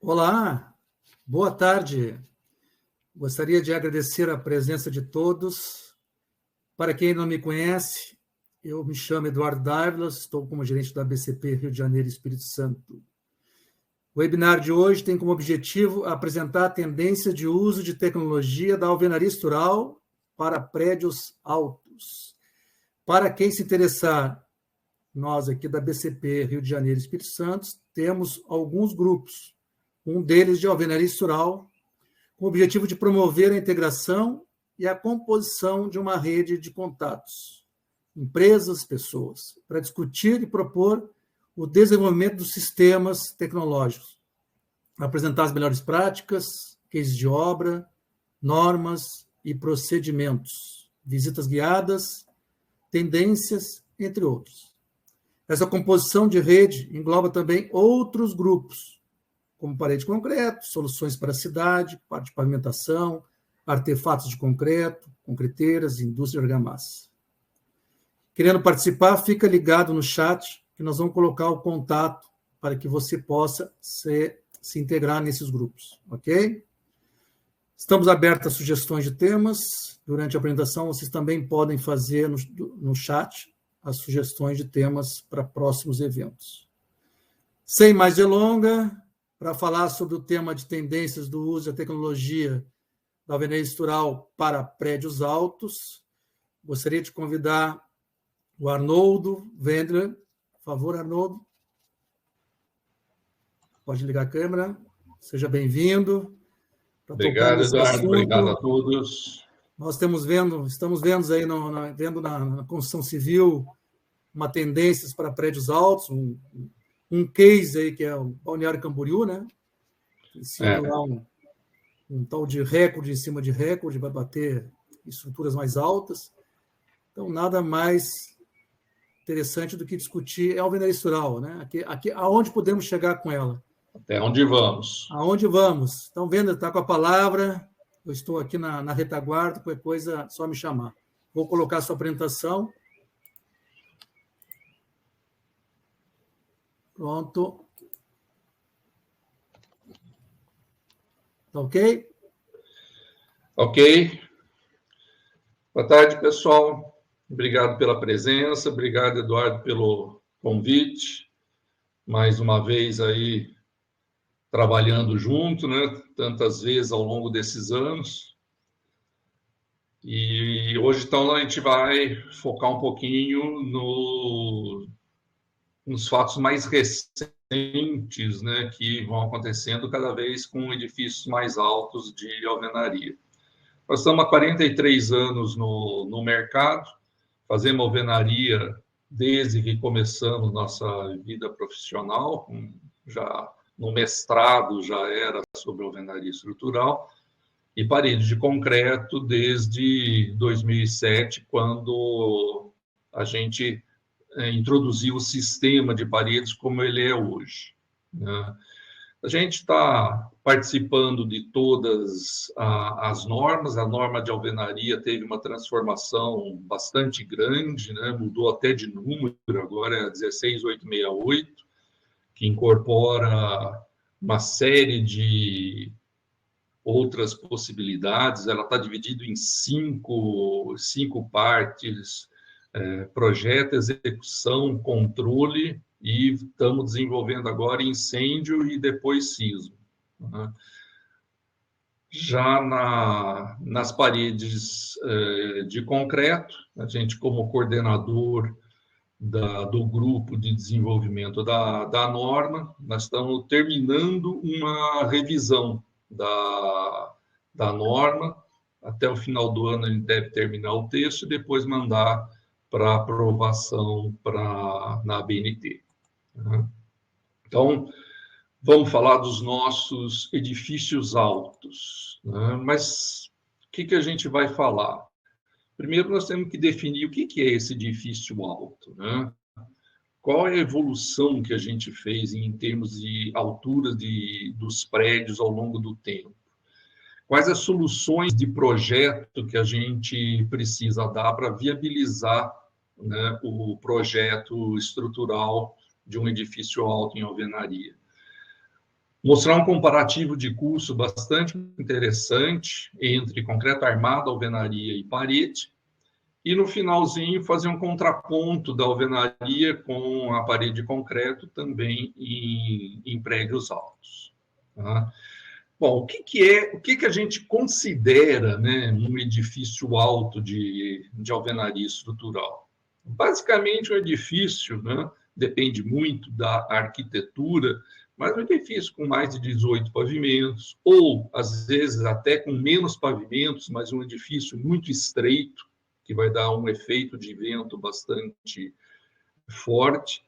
Olá, boa tarde. Gostaria de agradecer a presença de todos. Para quem não me conhece, eu me chamo Eduardo Dávila, estou como gerente da BCP Rio de Janeiro e Espírito Santo. O webinar de hoje tem como objetivo apresentar a tendência de uso de tecnologia da alvenaria estrutural para prédios altos. Para quem se interessar, nós aqui da BCP Rio de Janeiro e Espírito Santo temos alguns grupos. Um deles de alvenaria estrutural, com o objetivo de promover a integração e a composição de uma rede de contatos, empresas, pessoas, para discutir e propor o desenvolvimento dos sistemas tecnológicos, apresentar as melhores práticas, cases de obra, normas e procedimentos, visitas guiadas, tendências, entre outros. Essa composição de rede engloba também outros grupos, como parede de concreto, soluções para a cidade, parte de pavimentação, artefatos de concreto, concreteiras, indústria de argamassa. Querendo participar, fica ligado no chat, que nós vamos colocar o contato para que você possa se integrar nesses grupos, ok? Estamos abertos a sugestões de temas. Durante a apresentação, vocês também podem fazer no chat as sugestões de temas para próximos eventos. Sem mais delongas, para falar sobre o tema de tendências do uso da tecnologia da alvenaria estrutural para prédios altos, gostaria de convidar o Arnoldo Wendler. Por favor, Arnoldo. Pode ligar a câmera. Seja bem-vindo. Obrigado, Eduardo. Obrigado a todos. Nós estamos vendo aí na construção civil uma tendência para prédios altos, um case aí que é o Balneário Camboriú, né? Sendo lá um tal de recorde em cima de recorde, vai bater estruturas mais altas. Então, nada mais interessante do que discutir a alvenaria estrutural, né? Aqui, aonde podemos chegar com ela? Até onde vamos? Aonde vamos? Então, vendo, está com a palavra, eu estou aqui na retaguarda, qualquer coisa, só me chamar. Vou colocar a sua apresentação. Pronto. Tá ok? Ok. Boa tarde, pessoal. Obrigado pela presença. Obrigado, Eduardo, pelo convite. Mais uma vez aí trabalhando junto, né? Tantas vezes ao longo desses anos. E hoje, então, a gente vai focar um pouquinho nos fatos mais recentes, né, que vão acontecendo cada vez com edifícios mais altos de alvenaria. Nós estamos há 43 anos no mercado, fazemos alvenaria desde que começamos nossa vida profissional, já no mestrado já era sobre alvenaria estrutural, e parede de concreto desde 2007, quando a gente introduziu o sistema de paredes como ele é hoje, né? A gente está participando de todas as normas. A norma de alvenaria teve uma transformação bastante grande, né? Mudou até de número, agora é a 16868, que incorpora uma série de outras possibilidades. Ela está dividida em cinco partes: projeto, execução, controle, e estamos desenvolvendo agora incêndio e depois sismo, né? Já nas paredes de concreto, a gente, como coordenador do grupo de desenvolvimento da norma, nós estamos terminando uma revisão da norma. Até o final do ano a gente deve terminar o texto e depois mandar para aprovação na ABNT. Então, vamos falar dos nossos edifícios altos, né? Mas o que a gente vai falar? Primeiro, nós temos que definir o que é esse edifício alto, né? Qual é a evolução que a gente fez em termos de altura dos prédios ao longo do tempo? Quais as soluções de projeto que a gente precisa dar para viabilizar, né, o projeto estrutural de um edifício alto em alvenaria? Mostrar um comparativo de curso bastante interessante entre concreto armado, alvenaria e parede. E no finalzinho fazer um contraponto da alvenaria com a parede de concreto também em prédios altos. Tá? Bom, o que a gente considera, né, um edifício alto de alvenaria estrutural? Basicamente, um edifício, né, depende muito da arquitetura, mas um edifício com mais de 18 pavimentos, ou às vezes até com menos pavimentos, mas um edifício muito estreito, que vai dar um efeito de vento bastante forte,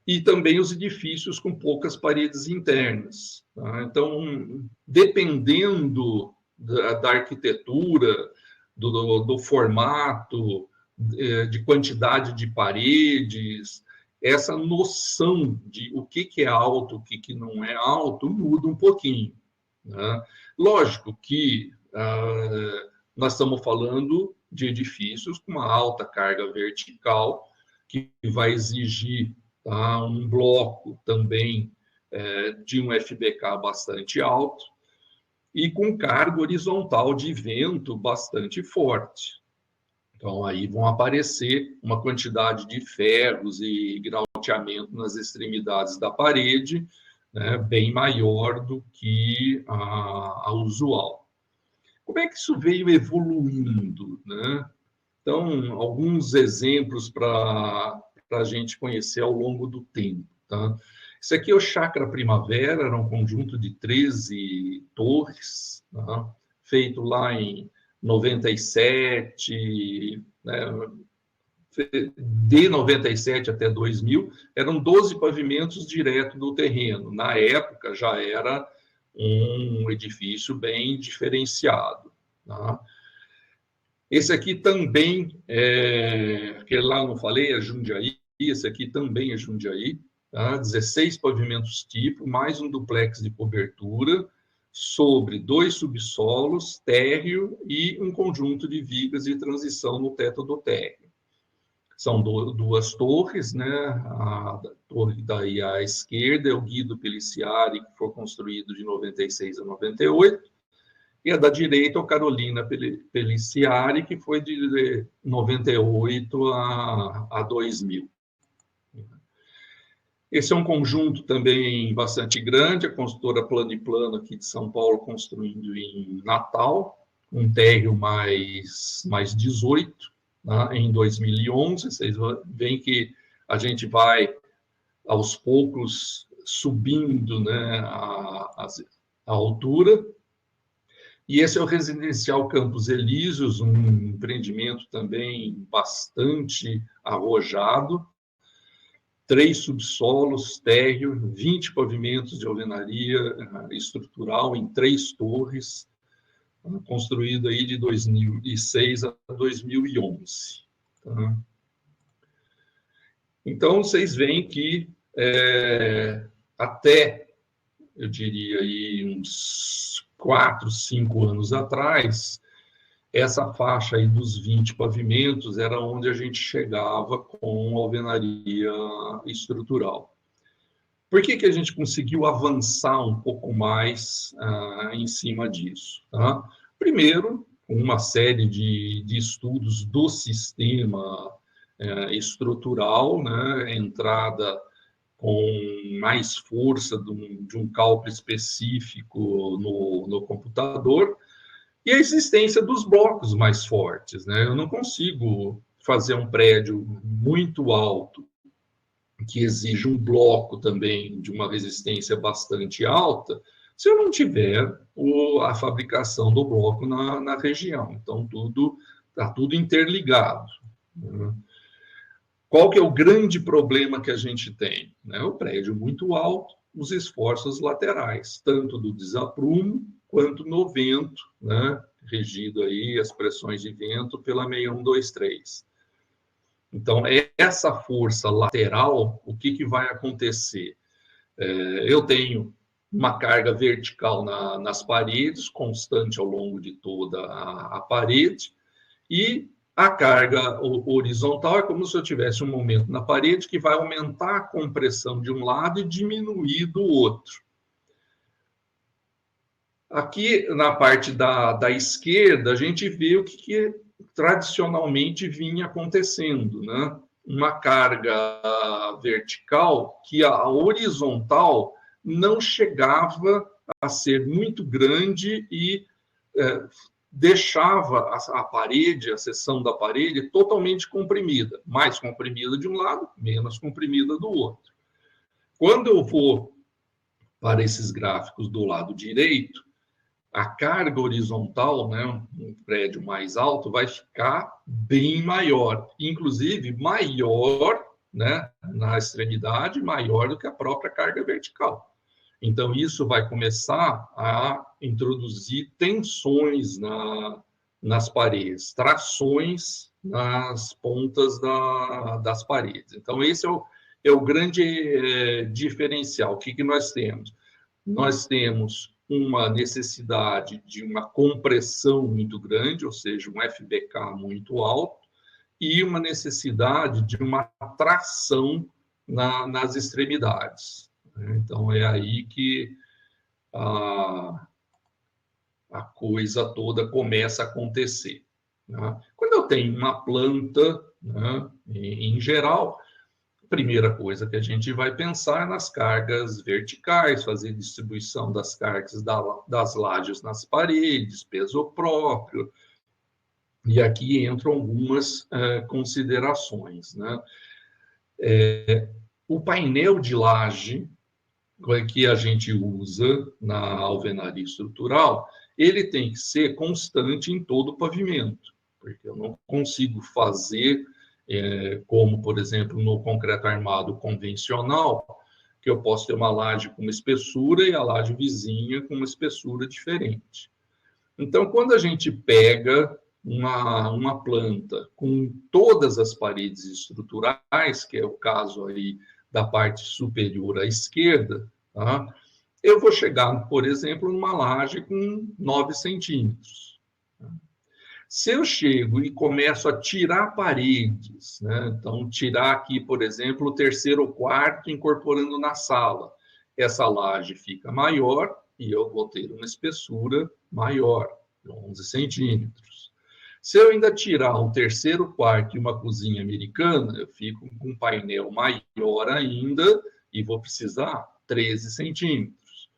e também os edifícios com poucas paredes internas. Tá? Então, dependendo da arquitetura, do formato, de quantidade de paredes, essa noção de o que é alto, o que não é alto, muda um pouquinho. Né? Lógico que nós estamos falando de edifícios com uma alta carga vertical, que vai exigir, tá, um bloco também de um FBK bastante alto, e com carga horizontal de vento bastante forte. Então, aí vão aparecer uma quantidade de ferros e grauteamento nas extremidades da parede, né, bem maior do que a usual. Como é que isso veio evoluindo, né? Então, alguns exemplos para a gente conhecer ao longo do tempo. Tá? Isso aqui é o Chácara Primavera, era um conjunto de 13 torres, tá? Feito lá em 97, né? De 97 até 2000, eram 12 pavimentos direto do terreno. Na época, já era um edifício bem diferenciado. Tá? Esse aqui também, que lá não falei, é Jundiaí, esse aqui também é Jundiaí, tá? 16 pavimentos tipo, mais um duplex de cobertura, sobre 2 subsolos, térreo e um conjunto de vigas de transição no teto do térreo. São 2 torres, né? A torre daí à esquerda é o Guido Peliciari, que foi construído de 96 a 98, e a da direita é o Carolina Peliciari, que foi de 98 a 2000. Esse é um conjunto também bastante grande, a construtora Plano e Plano aqui de São Paulo, construindo em Natal, um térreo mais 18, né, em 2011. Vocês veem que a gente vai, aos poucos, subindo, né, a altura. E esse é o Residencial Campos Elíseos, um empreendimento também bastante arrojado, 3 subsolos, térreo, 20 pavimentos de alvenaria estrutural em 3 torres, construído aí de 2006 a 2011. Tá? Então, vocês veem que até, eu diria, aí, uns 4, 5 anos atrás, essa faixa aí dos 20 pavimentos era onde a gente chegava com alvenaria estrutural. Por que a gente conseguiu avançar um pouco mais em cima disso? Tá? Primeiro, uma série de estudos do sistema estrutural, né? Entrada com mais força de um cálculo específico no computador, e a existência dos blocos mais fortes. Né? Eu não consigo fazer um prédio muito alto, que exige um bloco também de uma resistência bastante alta, se eu não tiver a fabricação do bloco na região. Então, está tudo interligado. Né? Qual que é o grande problema que a gente tem? Né? O prédio muito alto, os esforços laterais, tanto do desaprumo quanto no vento, né? Regido aí as pressões de vento pela 6123. Então, essa força lateral, o que vai acontecer? Eu tenho uma carga vertical nas paredes, constante ao longo de toda a parede, e a carga horizontal é como se eu tivesse um momento na parede que vai aumentar a compressão de um lado e diminuir do outro. Aqui, na parte da esquerda, a gente vê o que tradicionalmente vinha acontecendo, né? Uma carga vertical que a horizontal não chegava a ser muito grande e deixava a parede, a seção da parede, totalmente comprimida. Mais comprimida de um lado, menos comprimida do outro. Quando eu vou para esses gráficos do lado direito, a carga horizontal, né, um prédio mais alto, vai ficar bem maior, inclusive maior, né, na extremidade, maior do que a própria carga vertical. Então, isso vai começar a introduzir tensões nas paredes, trações nas pontas das paredes. Então, esse é o grande diferencial. O que nós temos? Nós temos uma necessidade de uma compressão muito grande, ou seja, um FBK muito alto, e uma necessidade de uma tração nas extremidades. Então, é aí que a coisa toda começa a acontecer. Quando eu tenho uma planta, em geral, a primeira coisa que a gente vai pensar é nas cargas verticais, fazer distribuição das cargas das lajes nas paredes, peso próprio. E aqui entram algumas considerações. O painel de laje que a gente usa na alvenaria estrutural, ele tem que ser constante em todo o pavimento, porque eu não consigo fazer, como, por exemplo, no concreto armado convencional, que eu posso ter uma laje com uma espessura e a laje vizinha com uma espessura diferente. Então, quando a gente pega uma planta com todas as paredes estruturais, que é o caso aí da parte superior à esquerda, tá? Eu vou chegar, por exemplo, numa laje com 9 centímetros. Se eu chego e começo a tirar paredes, então tirar aqui, por exemplo, o terceiro ou quarto incorporando na sala, essa laje fica maior e eu vou ter uma espessura maior, 11 centímetros. Se eu ainda tirar um terceiro quarto e uma cozinha americana, eu fico com um painel maior ainda e vou precisar 13 centímetros.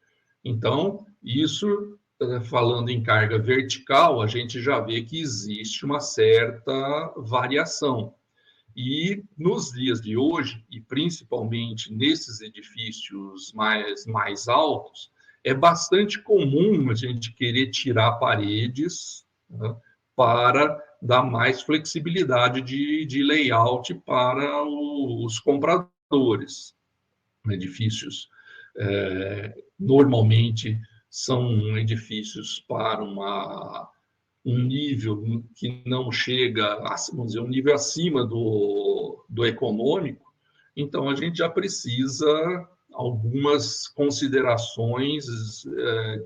Então, isso, falando em carga vertical, a gente já vê que existe uma certa variação. E nos dias de hoje, e principalmente nesses edifícios mais altos, é bastante comum a gente querer tirar paredes, para dar mais flexibilidade de layout para os compradores. Edifícios normalmente são edifícios para um nível que não chega, vamos dizer, um nível acima do econômico, então a gente já precisa algumas considerações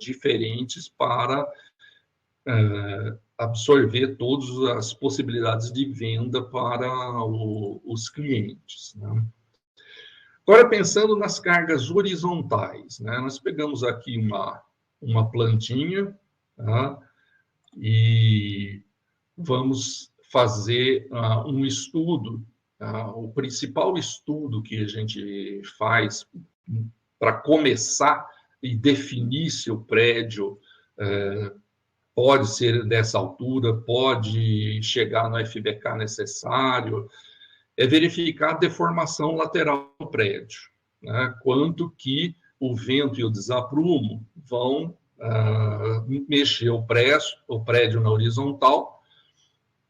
diferentes para absorver todas as possibilidades de venda para os clientes. Agora, pensando nas cargas horizontais, nós pegamos aqui uma plantinha, e vamos fazer um estudo. O principal estudo que a gente faz para começar e definir se o prédio pode ser dessa altura, pode chegar no FBK necessário, é verificar a deformação lateral do prédio, quanto que o vento e o desaprumo vão mexer o prédio na horizontal,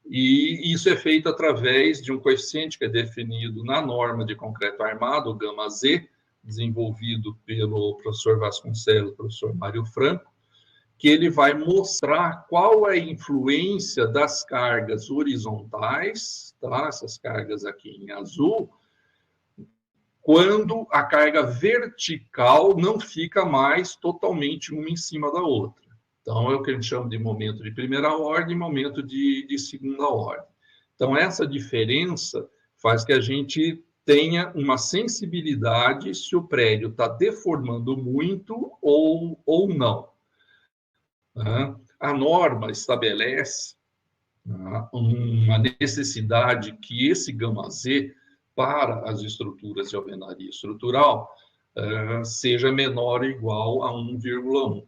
e isso é feito através de um coeficiente que é definido na norma de concreto armado, o γ-Z, desenvolvido pelo professor Vasconcelos e professor Mário Franco, que ele vai mostrar qual é a influência das cargas horizontais, essas cargas aqui em azul, quando a carga vertical não fica mais totalmente uma em cima da outra. Então, é o que a gente chama de momento de primeira ordem e momento de segunda ordem. Então, essa diferença faz que a gente tenha uma sensibilidade se o prédio está deformando muito ou não. né? A norma estabelece, né, uma necessidade que esse γz para as estruturas de alvenaria estrutural seja menor ou igual a 1,1.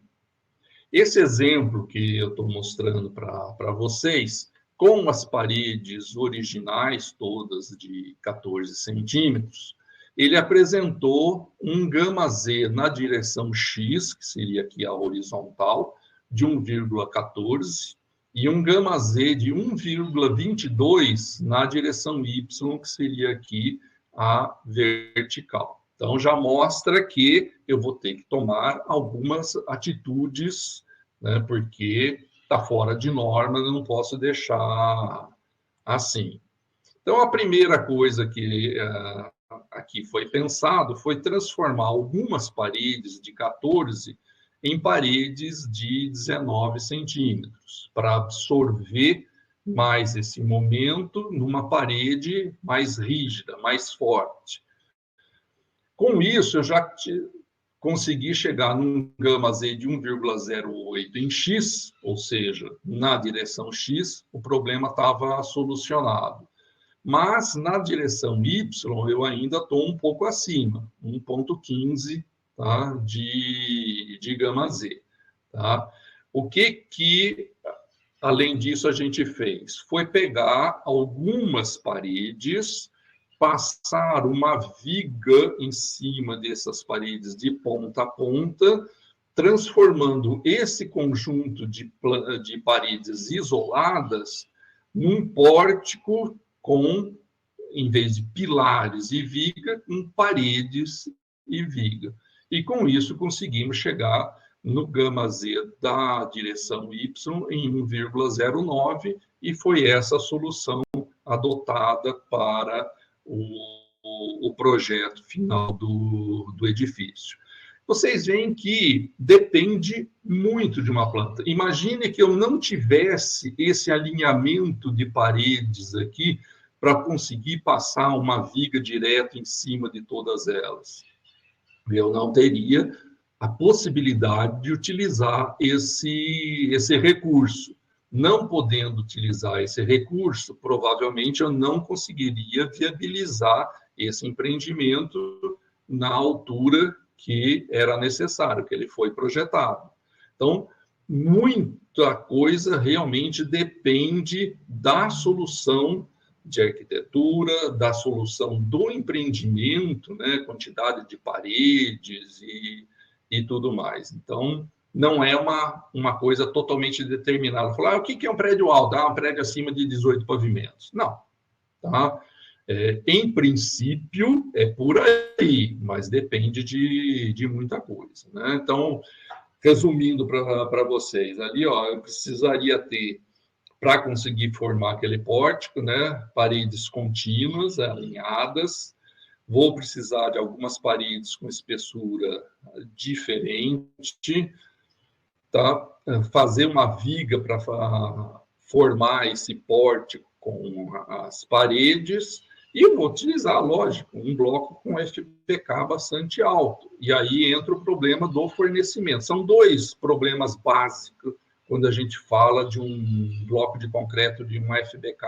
Esse exemplo que eu estou mostrando para vocês, com as paredes originais, todas de 14 centímetros, ele apresentou um γz na direção X, que seria aqui a horizontal, de 1,14, e um γz de 1,22 na direção Y, que seria aqui a vertical. Então, já mostra que eu vou ter que tomar algumas atitudes, né, porque está fora de norma, eu não posso deixar assim. Então, a primeira coisa que aqui foi pensado foi transformar algumas paredes de 14 em paredes de 19 centímetros, para absorver mais esse momento numa parede mais rígida, mais forte. Com isso, eu já consegui chegar num γz de 1,08 em X, ou seja, na direção X, o problema estava solucionado. Mas na direção Y, eu ainda estou um pouco acima, 1,15, tá, de γz. Tá? O que, além disso, a gente fez? Foi pegar algumas paredes, passar uma viga em cima dessas paredes de ponta a ponta, transformando esse conjunto de paredes isoladas num pórtico com, em vez de pilares e viga, com paredes e viga. E com isso conseguimos chegar no γz da direção Y em 1,09, e foi essa a solução adotada para o projeto final do edifício. Vocês veem que depende muito de uma planta. Imagine que eu não tivesse esse alinhamento de paredes aqui para conseguir passar uma viga direto em cima de todas elas. Eu não teria a possibilidade de utilizar esse recurso. Não podendo utilizar esse recurso, provavelmente eu não conseguiria viabilizar esse empreendimento na altura que era necessário, que ele foi projetado. Então, muita coisa realmente depende da solução de arquitetura, da solução do empreendimento, né? Quantidade de paredes e tudo mais. Então, não é uma coisa totalmente determinada. Falar, o que é um prédio alto? Um prédio acima de 18 pavimentos. Não. Tá? Em princípio, é por aí, mas depende de muita coisa. Né? Então, resumindo para vocês, ali eu precisaria ter, para conseguir formar aquele pórtico, né, paredes contínuas, alinhadas. Vou precisar de algumas paredes com espessura diferente, tá? Fazer uma viga para formar esse pórtico com as paredes, e eu vou utilizar, lógico, um bloco com FPK bastante alto. E aí entra o problema do fornecimento. São dois problemas básicos quando a gente fala de um bloco de concreto de um FBK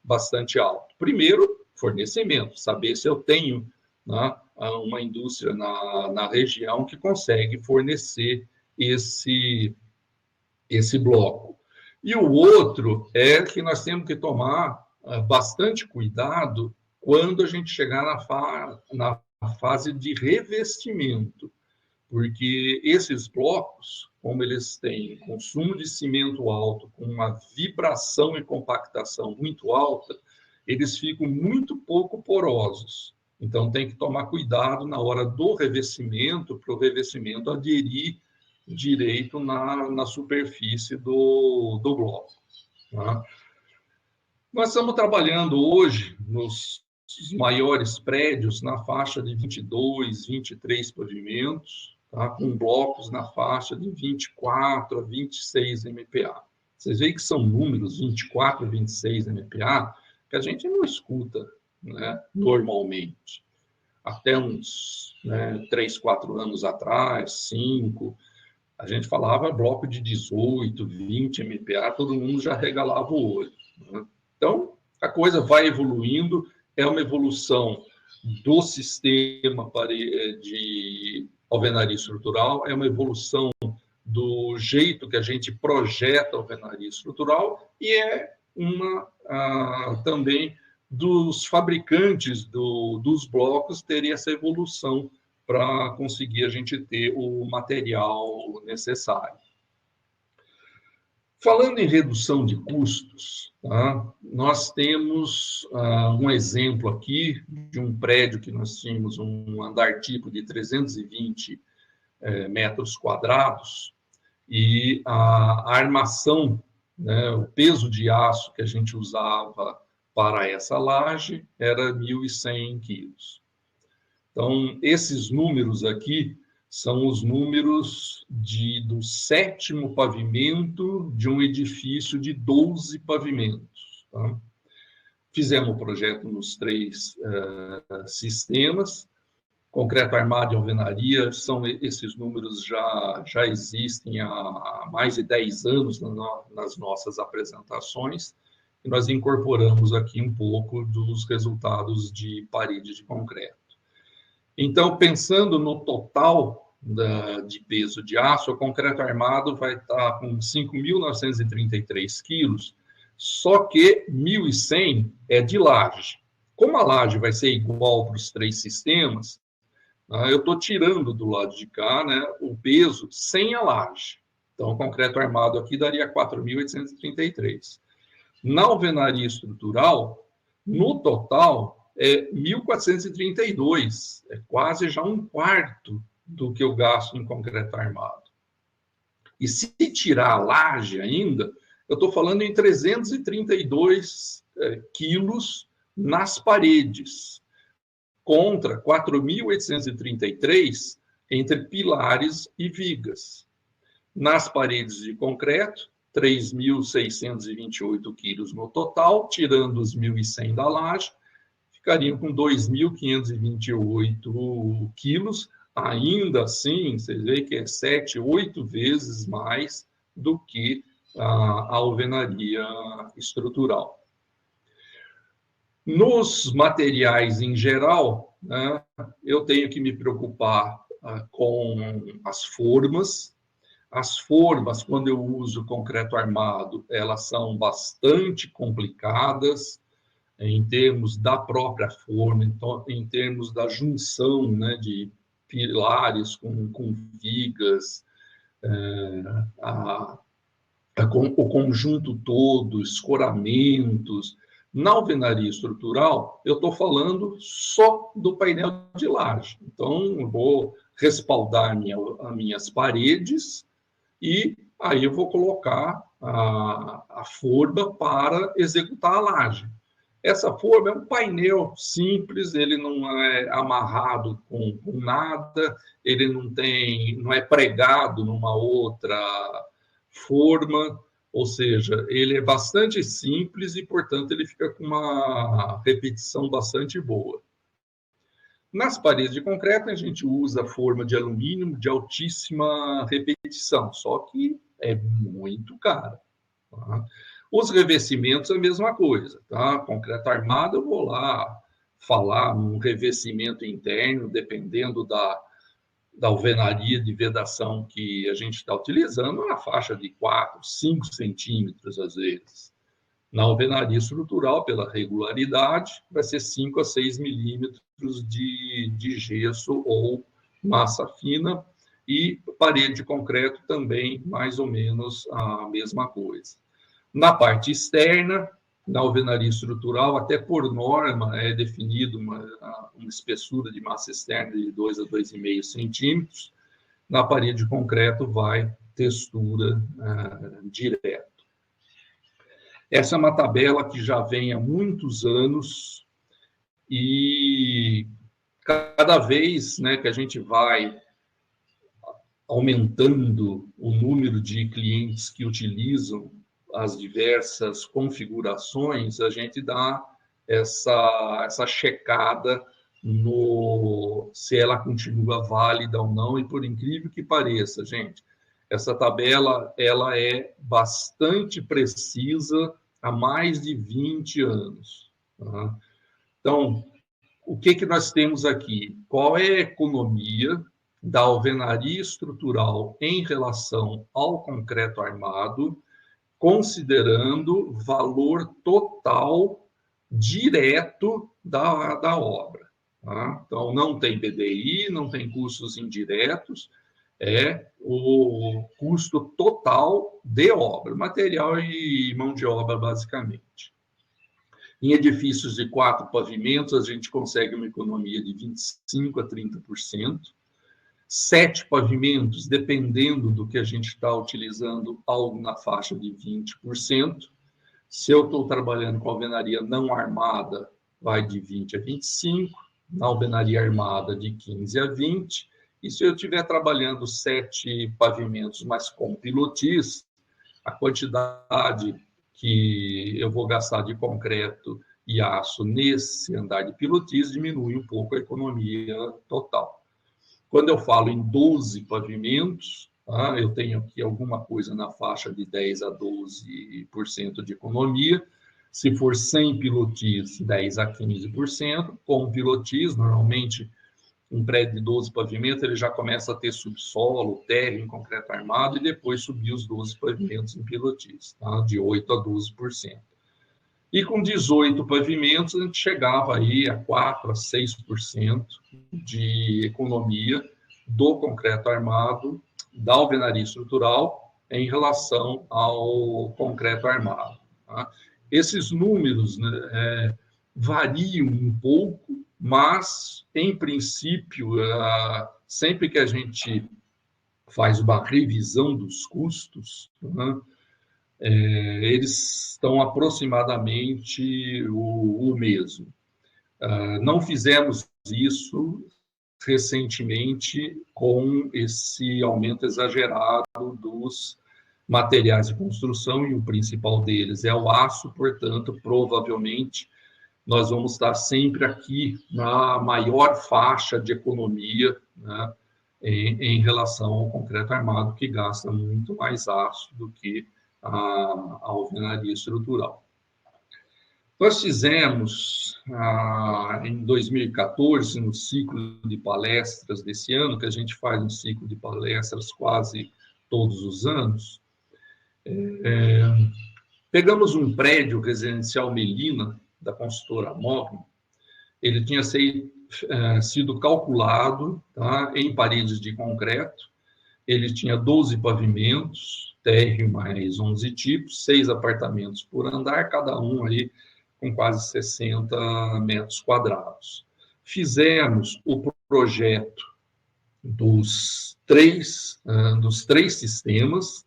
bastante alto. Primeiro, fornecimento, saber se eu tenho, né, uma indústria na região que consegue fornecer esse bloco. E o outro é que nós temos que tomar bastante cuidado quando a gente chegar na fase de revestimento, porque esses blocos, como eles têm consumo de cimento alto, com uma vibração e compactação muito alta, eles ficam muito pouco porosos. Então, tem que tomar cuidado na hora do revestimento, para o revestimento aderir direito na superfície do bloco. Tá? Nós estamos trabalhando hoje nos maiores prédios na faixa de 22, 23 pavimentos, tá? Com blocos na faixa de 24 a 26 MPa. Vocês veem que são números 24 a 26 MPa que a gente não escuta, né, normalmente. Até uns 3, 4 anos atrás, 5, A gente falava bloco de 18, 20 MPa, todo mundo já regalava o olho, né? Então, a coisa vai evoluindo, é uma evolução do sistema de alvenaria estrutural, é uma evolução do jeito que a gente projeta a alvenaria estrutural e é também dos fabricantes dos blocos terem essa evolução para conseguir a gente ter o material necessário. Falando em redução de custos, tá? Nós temos um exemplo aqui de um prédio que nós tínhamos um andar tipo de 320 metros quadrados e a armação, né, o peso de aço que a gente usava para essa laje era 1.100 quilos. Então, esses números aqui são os números do 7º pavimento de um edifício de 12 pavimentos. Tá? Fizemos o projeto nos 3 sistemas. Concreto armado e alvenaria, esses números já existem há mais de 10 anos nas nossas apresentações, e nós incorporamos aqui um pouco dos resultados de parede de concreto. Então, pensando no total de peso de aço, o concreto armado vai estar com 5.933 quilos, só que 1.100 é de laje. Como a laje vai ser igual para os 3 sistemas, eu estou tirando do lado de cá, né, o peso sem a laje. Então, o concreto armado aqui daria 4.833. Na alvenaria estrutural, no total, é 1.432, é quase já um quarto do que eu gasto em concreto armado. E se tirar a laje ainda, eu estou falando em 332 quilos nas paredes, contra 4.833 entre pilares e vigas. Nas paredes de concreto, 3.628 quilos no total, tirando os 1.100 da laje, ficariam com 2.528 quilos. Ainda assim, vocês veem que é 7, 8 vezes mais do que a alvenaria estrutural. Nos materiais em geral, né, eu tenho que me preocupar com as formas. As formas, quando eu uso concreto armado, elas são bastante complicadas em termos da própria forma, então, em termos da junção, né, de pilares com vigas, o conjunto todo, escoramentos. Na alvenaria estrutural, eu estou falando só do painel de laje. Então, eu vou respaldar as minhas paredes e aí eu vou colocar a forma para executar a laje. Essa forma é um painel simples, ele não é amarrado com nada, ele não é pregado numa outra forma, ou seja, ele é bastante simples e, portanto, ele fica com uma repetição bastante boa. Nas paredes de concreto, a gente usa forma de alumínio de altíssima repetição, só que é muito cara. Tá? Os revestimentos é a mesma coisa. Tá? Concreto armado, eu vou lá falar num revestimento interno, dependendo da alvenaria de vedação que a gente está utilizando, na faixa de 4, 5 centímetros, às vezes. Na alvenaria estrutural, pela regularidade, vai ser 5 a 6 milímetros de gesso ou massa fina, e parede de concreto também, mais ou menos a mesma coisa. Na parte externa, na alvenaria estrutural, até por norma, é definido uma espessura de massa externa de 2 a 2,5 centímetros. Na parede de concreto, vai textura direta. Essa é uma tabela que já vem há muitos anos e cada vez, né, que a gente vai aumentando o número de clientes que utilizam as diversas configurações, a gente dá essa checada se ela continua válida ou não, e por incrível que pareça, gente, Essa tabela ela é bastante precisa há mais de 20 anos. Tá? Então, o que nós temos aqui? Qual é a economia da alvenaria estrutural em relação ao concreto armado, considerando valor total direto da obra? Tá? Então, não tem BDI, não tem custos indiretos, é o custo total de obra, material e mão de obra, basicamente. Em edifícios de 4 pavimentos, a gente consegue uma economia de 25% a 30%. 7 pavimentos, dependendo do que a gente está utilizando, algo na faixa de 20%. Se eu estou trabalhando com alvenaria não armada, vai de 20% a 25%. Na alvenaria armada, de 15% a 20%. E se eu estiver trabalhando 7 pavimentos, mas com pilotis, a quantidade que eu vou gastar de concreto e aço nesse andar de pilotis diminui um pouco a economia total. Quando eu falo em 12 pavimentos, tá, eu tenho aqui alguma coisa na faixa de 10% a 12% de economia. Se for 100 pilotis, 10% a 15%. Com pilotis, normalmente, um prédio de 12 pavimentos, ele já começa a ter subsolo, térreo em concreto armado, e depois subir os 12 pavimentos em pilotis, tá? De 8% a 12%. E com 18 pavimentos, a gente chegava aí a 4% a 6% de economia do concreto armado, da alvenaria estrutural, em relação ao concreto armado. Tá? Esses números, né, variam um pouco, mas, em princípio, sempre que a gente faz uma revisão dos custos, né, eles estão aproximadamente o mesmo. Não fizemos isso recentemente com esse aumento exagerado dos materiais de construção, e o principal deles é o aço, portanto, provavelmente, nós vamos estar sempre aqui na maior faixa de economia, né, em relação ao concreto armado, que gasta muito mais aço do que a alvenaria estrutural. Nós fizemos, em 2014, no ciclo de palestras desse ano, que a gente faz um ciclo de palestras quase todos os anos, pegamos um prédio residencial Melina, da consultora Mogno. Ele tinha sido calculado, tá, em paredes de concreto. Ele tinha 12 pavimentos, térreo mais 11 tipos, 6 apartamentos por andar, cada um aí com quase 60 metros quadrados. Fizemos o projeto dos três sistemas.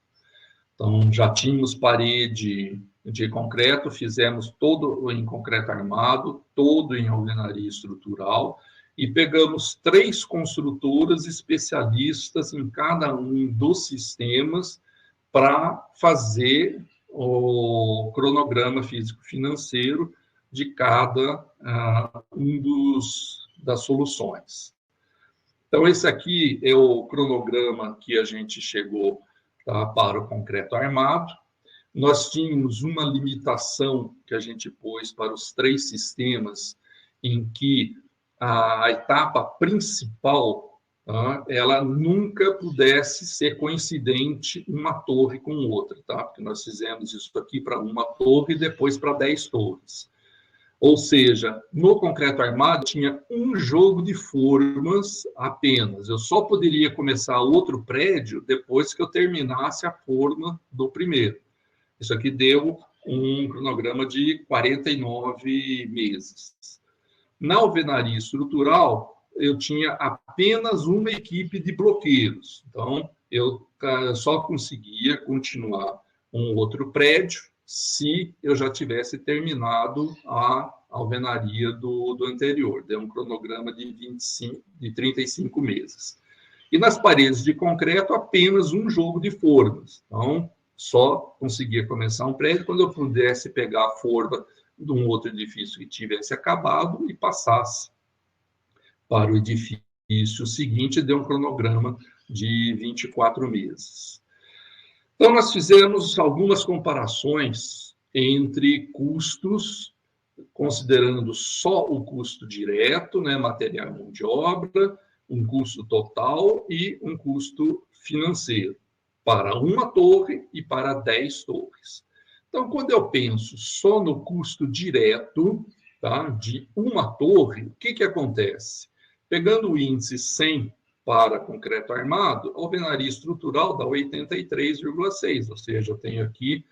Então, já tínhamos parede de concreto, fizemos todo em concreto armado, todo em alvenaria estrutural, e pegamos 3 construtoras especialistas em cada um dos sistemas para fazer o cronograma físico-financeiro de cada das soluções. Então, esse aqui é o cronograma que a gente chegou, tá, para o concreto armado. Nós tínhamos uma limitação que a gente pôs para os 3 sistemas, em que a etapa principal, tá, ela nunca pudesse ser coincidente uma torre com outra, tá? Porque nós fizemos isso aqui para uma torre e depois para 10 torres. Ou seja, no concreto armado tinha um jogo de formas apenas. Eu só poderia começar outro prédio depois que eu terminasse a forma do primeiro. Isso aqui deu um cronograma de 49 meses. Na alvenaria estrutural, eu tinha apenas uma equipe de bloqueiros. Então, eu só conseguia continuar um outro prédio se eu já tivesse terminado a alvenaria do anterior. Deu um cronograma de 35 meses. E nas paredes de concreto, apenas um jogo de formas. Então, só conseguia começar um prédio quando eu pudesse pegar a forma de um outro edifício que tivesse acabado e passasse para o edifício seguinte. Deu um cronograma de 24 meses. Então, nós fizemos algumas comparações entre custos, considerando só o custo direto, né, material e mão de obra, um custo total e um custo financeiro, para uma torre e para 10 torres. Então, quando eu penso só no custo direto, tá, de uma torre, o que acontece? Pegando o índice 100 para concreto armado, a alvenaria estrutural dá 83,6, ou seja, eu tenho aqui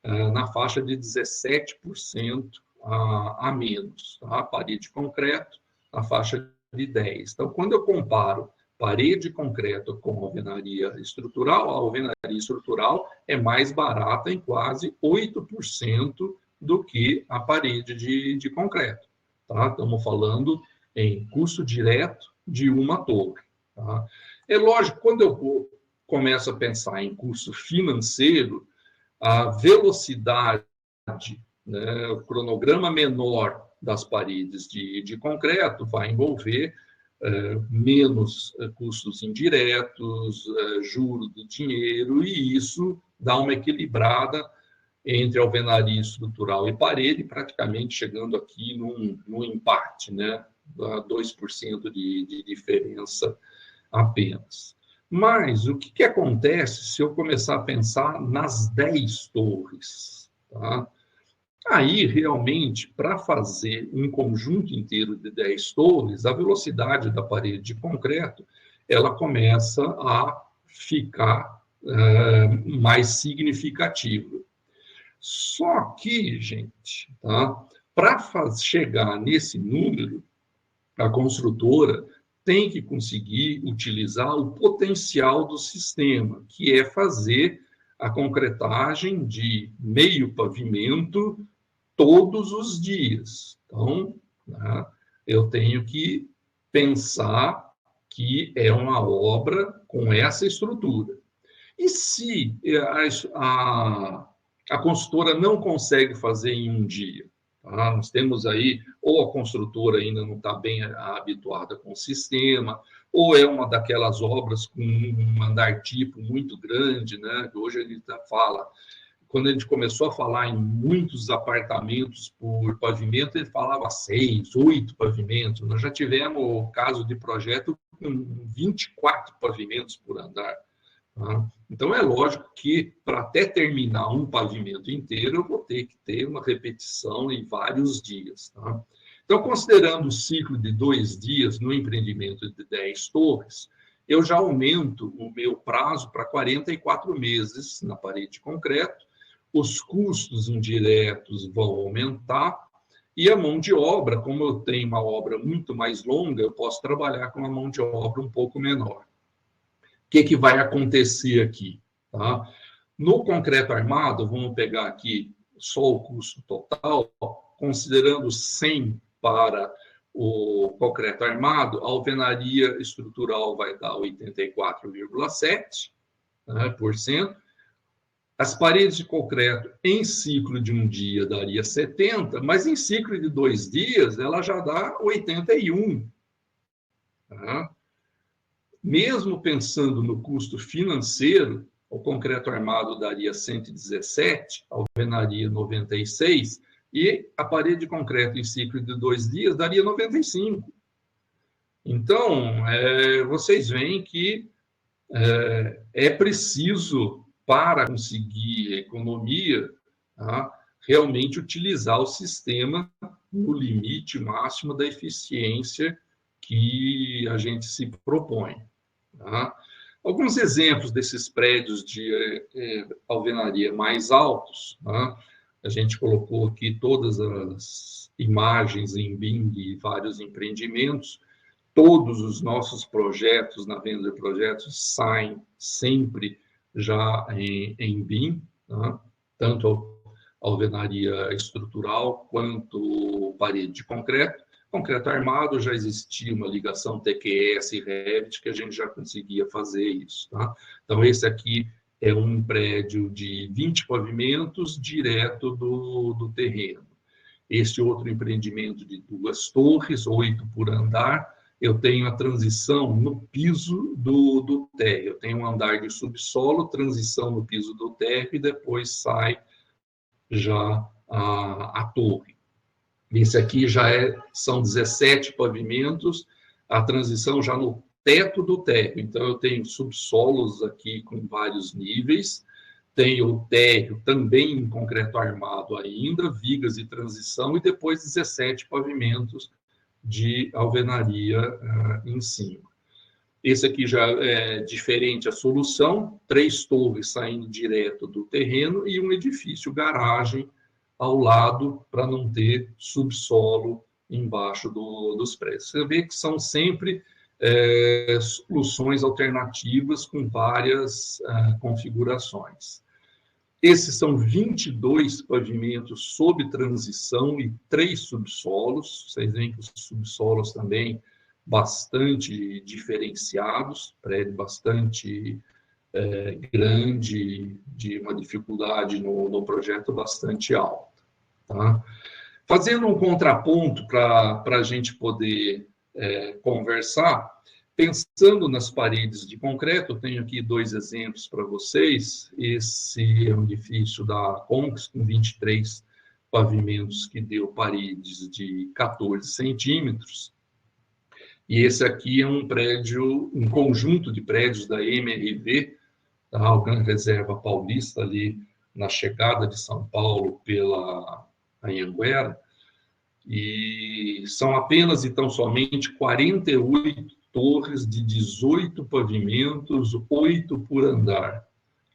na faixa de 17% a menos, tá? Parede de concreto na faixa de 10. Então, quando eu comparo parede de concreto com alvenaria estrutural, a alvenaria estrutural é mais barata em quase 8% do que a parede de concreto. Tá? Estamos falando em custo direto de uma torre. Tá? É lógico, quando eu começo a pensar em custo financeiro, a velocidade, né, o cronograma menor das paredes de concreto vai envolver menos custos indiretos, juro do dinheiro, e isso dá uma equilibrada entre alvenaria estrutural e parede, praticamente chegando aqui num empate, né? 2% de diferença apenas. Mas o que acontece se eu começar a pensar nas 10 torres? Tá? Aí, realmente, para fazer um conjunto inteiro de 10 torres, a velocidade da parede de concreto ela começa a ficar mais significativa. Só que, gente, tá? Para chegar nesse número, a construtora tem que conseguir utilizar o potencial do sistema, que é fazer a concretagem de meio pavimento todos os dias. Então, né, eu tenho que pensar que é uma obra com essa estrutura. E se a consultora não consegue fazer em um dia? Tá? Nós temos aí, ou a construtora ainda não está bem habituada com o sistema, ou é uma daquelas obras com um andar tipo muito grande, né? Hoje a gente fala, quando a gente começou a falar em muitos apartamentos por pavimento, ele falava 6, 8 pavimentos. Nós já tivemos o caso de projeto com 24 pavimentos por andar. Tá? Então, é lógico que, para até terminar um pavimento inteiro, eu vou ter que ter uma repetição em vários dias. Tá? Então, considerando o ciclo de 2 dias no empreendimento de 10 torres, eu já aumento o meu prazo para 44 meses na parede de concreto, os custos indiretos vão aumentar, e a mão de obra, como eu tenho uma obra muito mais longa, eu posso trabalhar com uma mão de obra um pouco menor. O que vai acontecer aqui? Tá? No concreto armado, vamos pegar aqui só o custo total, considerando 100 para o concreto armado, a alvenaria estrutural vai dar 84,7%, né, as paredes de concreto em ciclo de um dia daria 70%, mas em ciclo de 2 dias ela já dá 81%. Tá? Mesmo pensando no custo financeiro, o concreto armado daria 117, a alvenaria 96, e a parede de concreto em ciclo de 2 dias daria 95. Então, vocês veem que é preciso, para conseguir economia, tá, realmente utilizar o sistema no limite máximo da eficiência que a gente se propõe. Tá? Alguns exemplos desses prédios de alvenaria mais altos, tá? A gente colocou aqui todas as imagens em BIM e vários empreendimentos. Todos os nossos projetos, na venda de projetos, saem sempre já em BIM, tá? Tanto a alvenaria estrutural quanto parede de concreto. Concreto armado, já existia uma ligação TQS e Revit, que a gente já conseguia fazer isso. Tá? Então, esse aqui é um prédio de 20 pavimentos direto do terreno. Este outro empreendimento de 2 torres, 8 por andar, eu tenho a transição no piso do térreo. Eu tenho um andar de subsolo, transição no piso do térreo e depois sai já a torre. Esse aqui são 17 pavimentos, a transição já no teto do térreo. Então, eu tenho subsolos aqui com vários níveis, tenho o térreo também em concreto armado ainda, vigas e transição, e depois 17 pavimentos de alvenaria em cima. Esse aqui já é diferente a solução, 3 torres saindo direto do terreno e um edifício garagem ao lado, para não ter subsolo embaixo dos prédios. Você vê que são sempre soluções alternativas com várias configurações. Esses são 22 pavimentos sob transição e 3 subsolos. Vocês veem que os subsolos também bastante diferenciados, prédio bastante grande, de uma dificuldade no projeto bastante alta. Tá? Fazendo um contraponto para a gente poder conversar, pensando nas paredes de concreto, eu tenho aqui 2 exemplos para vocês. Esse é um edifício da Conx, com 23 pavimentos, que deu paredes de 14 centímetros. E esse aqui é um prédio, um conjunto de prédios da MRV, a Gran Reserva Paulista, ali na chegada de São Paulo pela Anhanguera, e são apenas e tão somente 48 torres de 18 pavimentos, 8 por andar.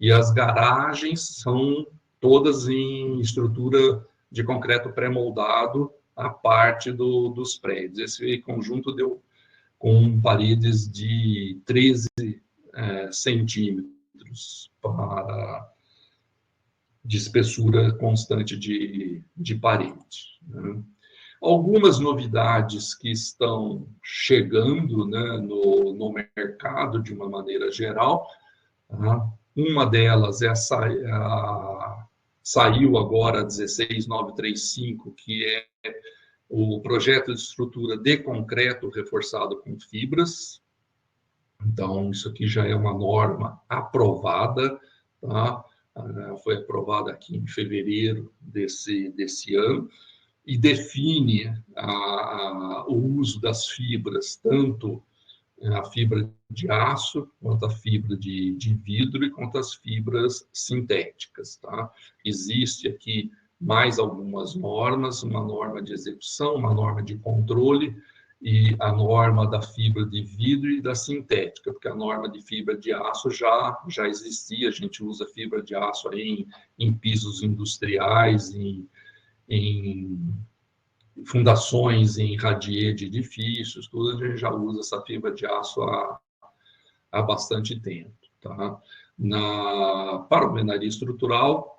E as garagens são todas em estrutura de concreto pré-moldado, a parte dos prédios. Esse conjunto deu com paredes de 13 centímetros de espessura constante de parede. Né? Algumas novidades que estão chegando, né, no mercado de uma maneira geral. Tá? Uma delas saiu agora, a 16935, que é o projeto de estrutura de concreto reforçado com fibras. Então, isso aqui já é uma norma aprovada, tá? Foi aprovada aqui em fevereiro desse ano, e define o uso das fibras, tanto a fibra de aço, quanto a fibra de vidro e quanto as fibras sintéticas. Tá? Existe aqui mais algumas normas, uma norma de execução, uma norma de controle e a norma da fibra de vidro e da sintética, porque a norma de fibra de aço já existia, a gente usa fibra de aço aí em pisos industriais, em fundações, em radier de edifícios, tudo, a gente já usa essa fibra de aço há bastante tempo. Tá? Para a alvenaria estrutural,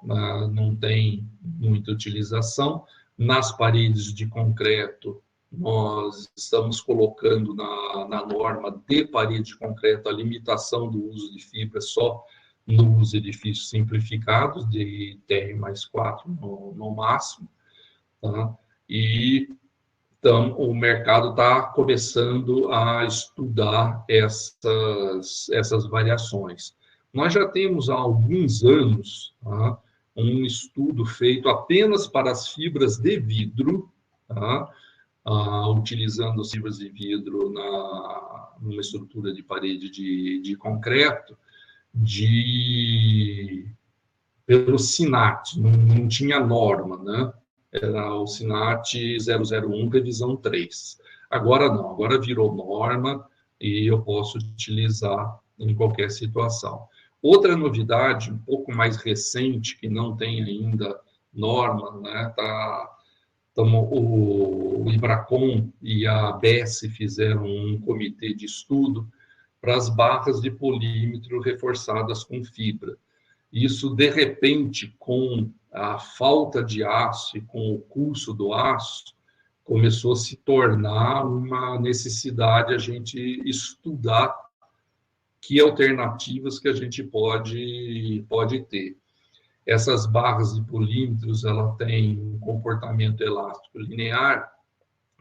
não tem muita utilização. Nas paredes de concreto, nós estamos colocando na norma de parede de concreto a limitação do uso de fibra só nos edifícios simplificados, de TR+4 no máximo. Tá? E então, o mercado está começando a estudar essas variações. Nós já temos há alguns anos, tá, um estudo feito apenas para as fibras de vidro, tá, utilizando as fibras de vidro numa estrutura de parede de concreto, pelo SINAT, não tinha norma, né? Era o SINAT 001, revisão 3. Agora não, agora virou norma e eu posso utilizar em qualquer situação. Outra novidade, um pouco mais recente, que não tem ainda norma, né? O IBRACON e a ABS fizeram um comitê de estudo para as barras de polímetro reforçadas com fibra. Isso, de repente, com a falta de aço e com o custo do aço, começou a se tornar uma necessidade a gente estudar que alternativas que a gente pode ter. Essas barras de polímetros, ela tem um comportamento elástico linear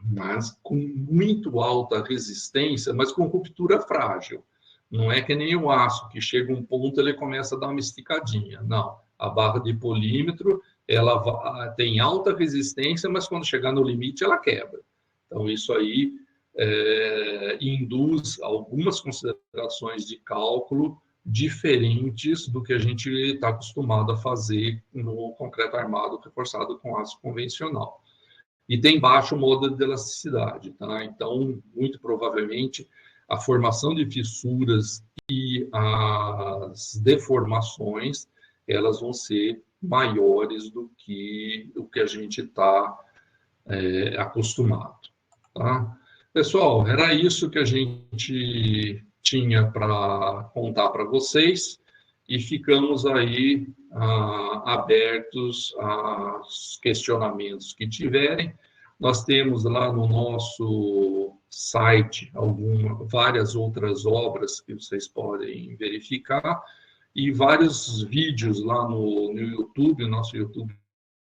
mas com muito alta resistência, mas com ruptura frágil. Não é que nem o aço, que chega um ponto ele começa a dar uma esticadinha. Não, a barra de polímetro ela tem alta resistência, mas quando chegar no limite ela quebra. Então isso aí induz algumas considerações de cálculo diferentes do que a gente está acostumado a fazer no concreto armado reforçado com aço convencional. E tem baixo modo de elasticidade, tá? Então, muito provavelmente, a formação de fissuras e as deformações, elas vão ser maiores do que o que a gente está acostumado, tá? Pessoal, era isso que a gente tinha para contar para vocês e ficamos aí abertos aos questionamentos que tiverem. Nós temos lá no nosso site várias outras obras que vocês podem verificar e vários vídeos lá no YouTube, o nosso YouTube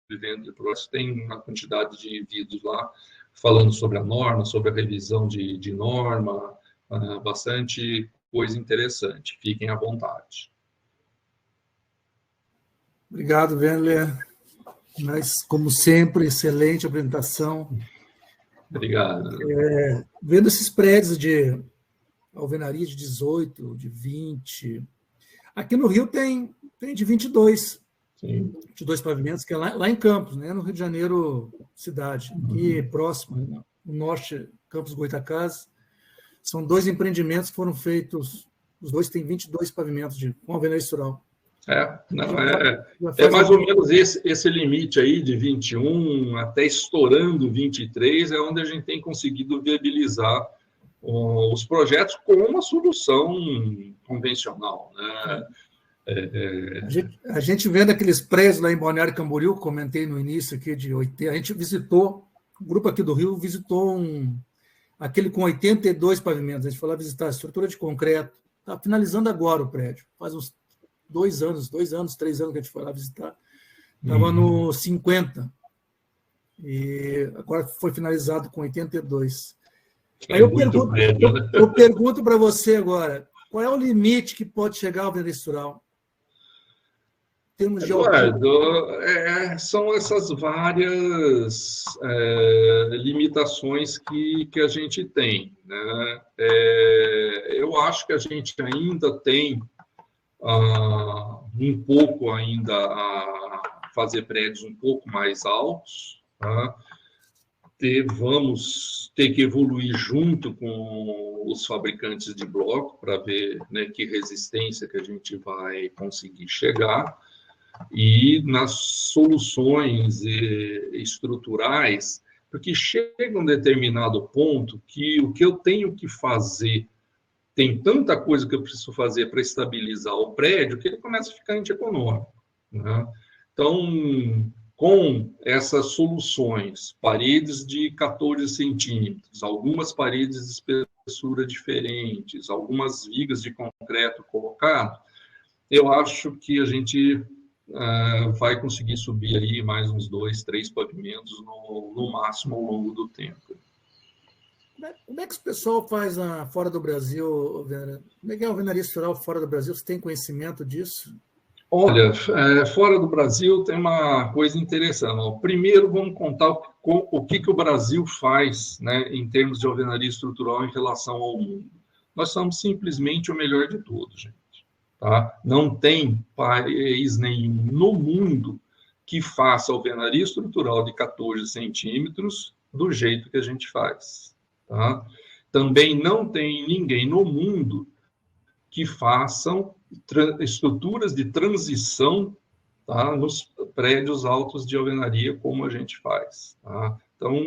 Vivendo de Progresso tem uma quantidade de vídeos lá falando sobre a norma, sobre a revisão de norma, bastante coisa interessante. Fiquem à vontade. Obrigado, Wendler. Mas, como sempre, excelente apresentação. Obrigado. Vendo esses prédios de alvenaria de 18, de 20. Aqui no Rio tem de 22. Sim. 22 pavimentos, que é lá em Campos, né? No Rio de Janeiro, cidade. Aqui próximo, no norte, Campos Goytacazes. São 2 empreendimentos que foram feitos. Os 2 têm 22 pavimentos com alvenaria estrutural. É mais ou menos esse limite aí de 21 até estourando 23 é onde a gente tem conseguido viabilizar os projetos com uma solução convencional, né? A gente vendo aqueles prédios lá em Balneário Camboriú, comentei no início aqui de 80, a gente visitou, o grupo aqui do Rio visitou aquele com 82 pavimentos, a gente foi lá visitar a estrutura de concreto, está finalizando agora o prédio, faz uns 2 anos, 3 anos que a gente foi lá visitar, estava no 50, e agora foi finalizado com 82. Aí eu pergunto para você agora, qual é o limite que pode chegar ao alvenaria estrutural? Eduardo, são essas várias limitações que a gente tem, né? Eu acho que a gente ainda tem um pouco ainda a fazer prédios um pouco mais altos, tá? Vamos ter que evoluir junto com os fabricantes de bloco para ver, né, que resistência que a gente vai conseguir chegar. E nas soluções estruturais, porque chega um determinado ponto que o que eu tenho que fazer, tem tanta coisa que eu preciso fazer para estabilizar o prédio, que ele começa a ficar antieconômico, né? Então, com essas soluções, paredes de 14 centímetros, algumas paredes de espessura diferentes, algumas vigas de concreto colocado, eu acho que a gente vai conseguir subir aí mais uns 2, 3 pavimentos no máximo ao longo do tempo. Como é que o pessoal faz fora do Brasil, Vera? Como é que é a alvenaria estrutural fora do Brasil? Você tem conhecimento disso? Olha, fora do Brasil tem uma coisa interessante. Primeiro, vamos contar o que o Brasil faz, né, em termos de alvenaria estrutural em relação ao mundo. Nós somos simplesmente o melhor de todos, gente. Tá? Não tem país nenhum no mundo que faça alvenaria estrutural de 14 centímetros do jeito que a gente faz. Tá? Também não tem ninguém no mundo que façam estruturas de transição, tá, nos prédios altos de alvenaria como a gente faz. Tá? Então,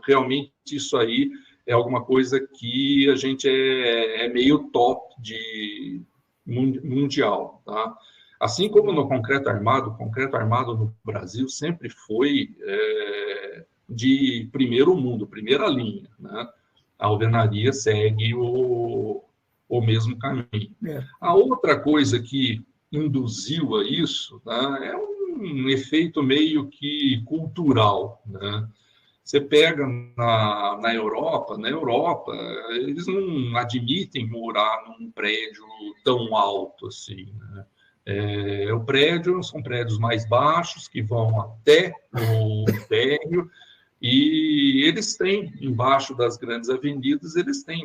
realmente, isso aí é alguma coisa que a gente é meio top de mundial, tá? Assim como no concreto armado, o concreto armado no Brasil sempre foi de primeiro mundo, primeira linha, né? A alvenaria segue o mesmo caminho. A outra coisa que induziu a isso, né, é um efeito meio que cultural, né? Você pega na Europa, eles não admitem morar num prédio tão alto assim, né? O prédio são prédios mais baixos, que vão até o térreo, e eles têm, embaixo das grandes avenidas, eles têm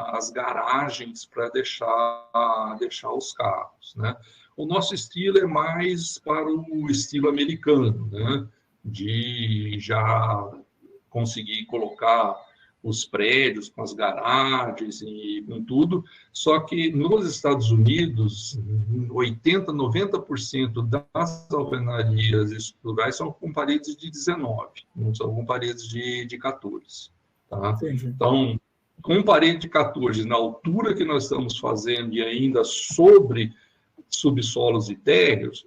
as garagens para deixar os carros, né? O nosso estilo é mais para o estilo americano, né? De já conseguir colocar os prédios com as garagens e com tudo, só que nos Estados Unidos, 80%, 90% das alvenarias estruturais são com paredes de 19, não são com paredes de 14. Tá? Então, com parede de 14, na altura que nós estamos fazendo e ainda sobre subsolos e térreos,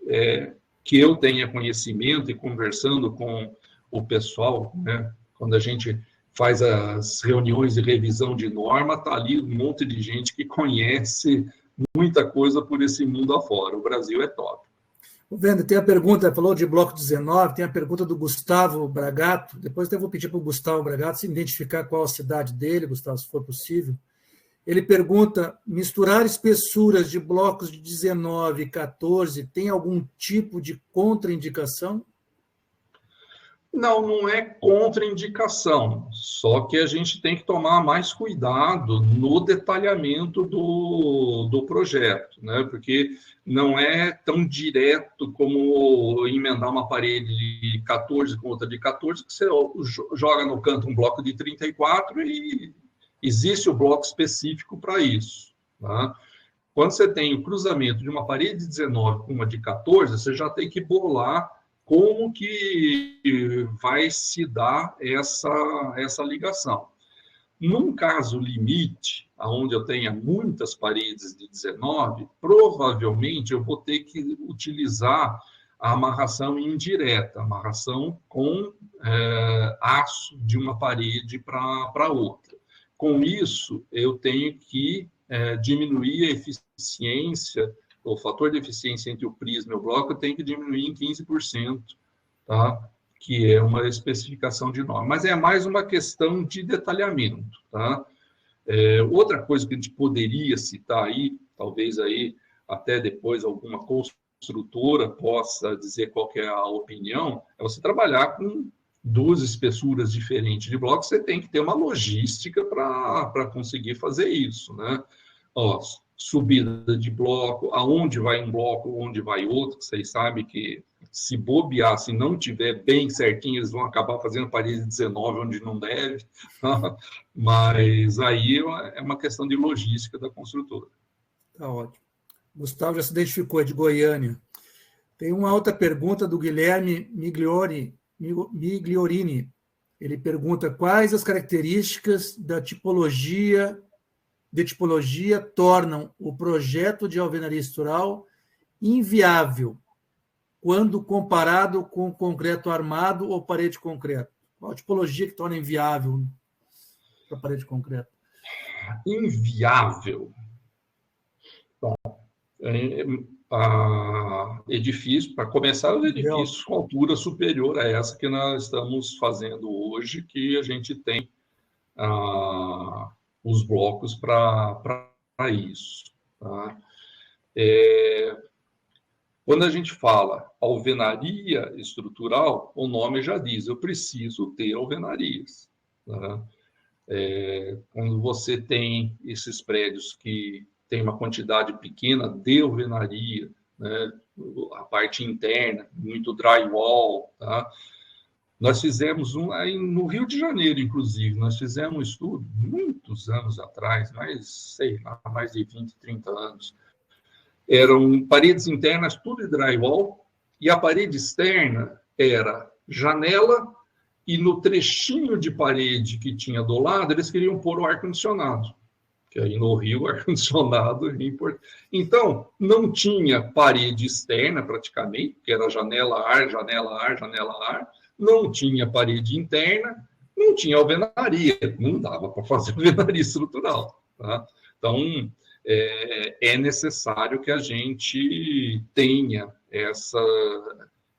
que eu tenha conhecimento e conversando com o pessoal, né, quando a gente faz as reuniões de revisão de norma, está ali um monte de gente que conhece muita coisa por esse mundo afora. O Brasil é top. Vendo, tem a pergunta, falou de bloco 19, tem a pergunta do Gustavo Bragato. Depois eu vou pedir para o Gustavo Bragato se identificar qual a cidade dele, Gustavo, se for possível. Ele pergunta, misturar espessuras de blocos de 19 e 14 tem algum tipo de contraindicação? Não é contraindicação, só que a gente tem que tomar mais cuidado no detalhamento do projeto, né? Porque não é tão direto como emendar uma parede de 14 com outra de 14, que você joga no canto um bloco de 34 e existe o bloco específico para isso. Tá? Quando você tem o cruzamento de uma parede de 19 com uma de 14, você já tem que bolar como que vai se dar essa ligação. Num caso limite, onde eu tenha muitas paredes de 19, provavelmente eu vou ter que utilizar a amarração indireta, amarração com aço de uma parede para outra. Com isso, eu tenho que diminuir a eficiência, o fator de eficiência entre o prisma e o bloco tem que diminuir em 15%, tá? Que é uma especificação de norma. Mas é mais uma questão de detalhamento. Tá? Outra coisa que a gente poderia citar aí, talvez aí até depois alguma construtora possa dizer qual que é a opinião, é você trabalhar com duas espessuras diferentes de blocos, você tem que ter uma logística para conseguir fazer isso. Né? Subida de bloco, aonde vai um bloco, onde vai outro, vocês sabem que se bobear, se não tiver bem certinho, eles vão acabar fazendo parede 19 onde não deve, mas aí é uma questão de logística da construtora. Tá ótimo. Gustavo já se identificou, é de Goiânia. Tem uma outra pergunta do Guilherme Migliorini. Ele pergunta quais as características de tipologia tornam o projeto de alvenaria estrutural inviável quando comparado com concreto armado ou parede de concreto. Qual a tipologia que torna inviável para a parede de concreto? Inviável. Bom, edifício, para começar, os edifícios com altura superior a essa que nós estamos fazendo hoje, que a gente tem os blocos para isso. Tá? Quando a gente fala alvenaria estrutural, o nome já diz, eu preciso ter alvenarias. Tá? Quando você tem esses prédios que tem uma quantidade pequena de alvenaria, né? A parte interna, muito drywall, tá? Nós fizemos aí no Rio de Janeiro, inclusive, nós fizemos um estudo muitos anos atrás, mais de 20, 30 anos. Eram paredes internas, tudo de drywall, e a parede externa era janela, e no trechinho de parede que tinha do lado, eles queriam pôr o ar-condicionado, que aí no Rio, o ar-condicionado é importante. Então, não tinha parede externa, praticamente, que era janela-ar, janela-ar, janela-ar, não tinha parede interna, não tinha alvenaria, não dava para fazer alvenaria estrutural. Tá? Então, é necessário que a gente tenha